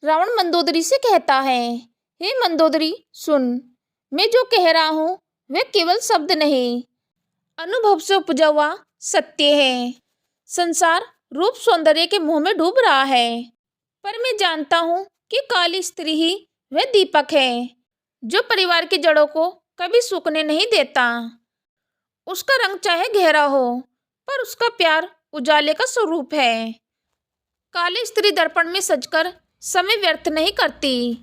रावण मंदोदरी से कहता है, हे मंदोदरी सुन, मैं जो कह रहा हूँ वह केवल शब्द नहीं, अनुभव से उपजा हुआ सत्य है। संसार रूप सौंदर्य के मोह में डूब रहा है, पर मैं जानता हूँ कि काली स्त्री ही वह दीपक है जो परिवार की जड़ों को कभी सूखने नहीं देता। उसका रंग चाहे गहरा हो, पर उसका प्यार उजाले का स्वरूप है। काली स्त्री दर्पण में सजकर समय व्यर्थ नहीं करती,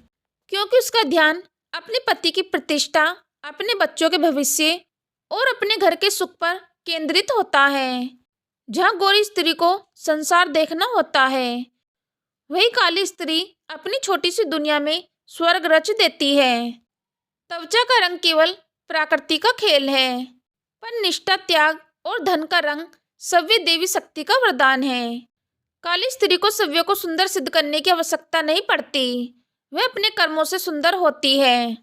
क्योंकि उसका ध्यान अपने पति की प्रतिष्ठा, अपने बच्चों के भविष्य और अपने घर के सुख पर केंद्रित होता है। जहाँ गोरी स्त्री को संसार देखना होता है, वही काली स्त्री अपनी छोटी सी दुनिया में स्वर्ग रच देती है। त्वचा का रंग केवल प्रकृति का खेल है, पर निष्ठा, त्याग और धन का रंग सव्य देवी शक्ति का वरदान है। काली स्त्री को सव्य को सुंदर सिद्ध करने की आवश्यकता नहीं पड़ती, वह अपने कर्मों से सुंदर होती है,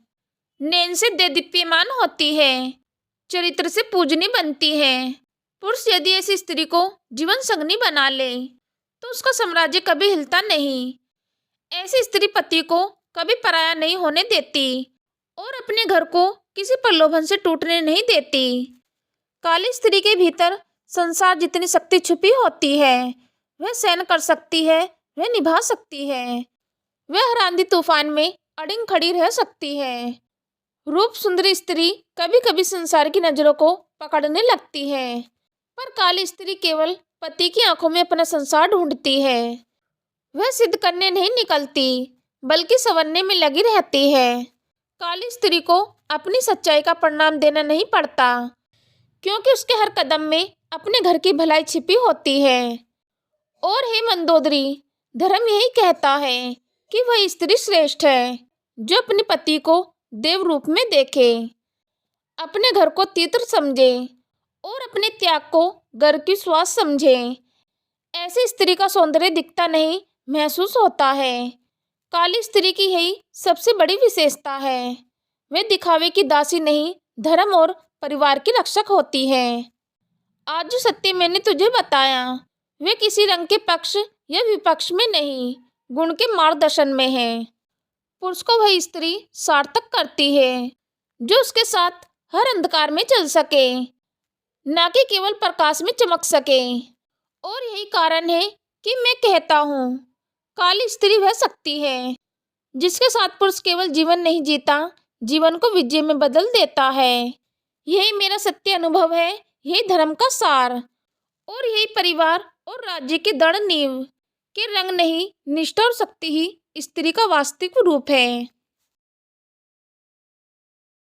नैन से देदीप्यमान होती है, चरित्र से पूजनी बनती है। पुरुष यदि ऐसी स्त्री को जीवन संगनी बना ले तो उसका साम्राज्य कभी हिलता नहीं। ऐसी स्त्री पति को कभी पराया नहीं होने देती और अपने घर को किसी प्रलोभन से टूटने नहीं देती। काली स्त्री के भीतर संसार जितनी शक्ति छुपी होती है, वह सहन कर सकती है, वह निभा सकती है, वह हर आंधी तूफान में अडिग खड़ी रह सकती है। रूप सुंदरी स्त्री कभी कभी संसार की नजरों को पकड़ने लगती है, पर काली स्त्री केवल पति की आंखों में अपना संसार ढूंढती है। वह सिद्ध करने नहीं निकलती, बल्कि संवरने में लगी रहती है। काली स्त्री को अपनी सच्चाई का परिणाम देना नहीं पड़ता, क्योंकि उसके हर कदम में अपने घर की भलाई छिपी होती है। और हे मंदोदरी, धर्म यही कहता है कि वह स्त्री श्रेष्ठ है जो अपने पति को देव रूप में देखे, अपने घर को तीर्थ समझे और अपने त्याग को घर की श्वास समझे। ऐसी स्त्री का सौंदर्य दिखता नहीं, महसूस होता है। काली स्त्री की यही सबसे बड़ी विशेषता है, वे दिखावे की दासी नहीं, धर्म और परिवार की रक्षक होती है। आज जो सत्य मैंने तुझे बताया, वे किसी रंग के पक्ष या विपक्ष में नहीं, गुण के मार्गदर्शन में है। पुरुष को वह स्त्री सार्थक करती है जो उसके साथ हर अंधकार में चल सके, न कि केवल प्रकाश में चमक सके। और यही कारण है कि मैं कहता हूँ, काली स्त्री वह शक्ति है जिसके साथ पुरुष केवल जीवन नहीं जीता, जीवन को विजय में बदल देता है। यही मेरा सत्य अनुभव है, यही धर्म का सार और यही परिवार और राज्य की दृढ़ नींव के रंग नहीं, निष्ठा और शक्ति ही स्त्री का वास्तविक रूप है।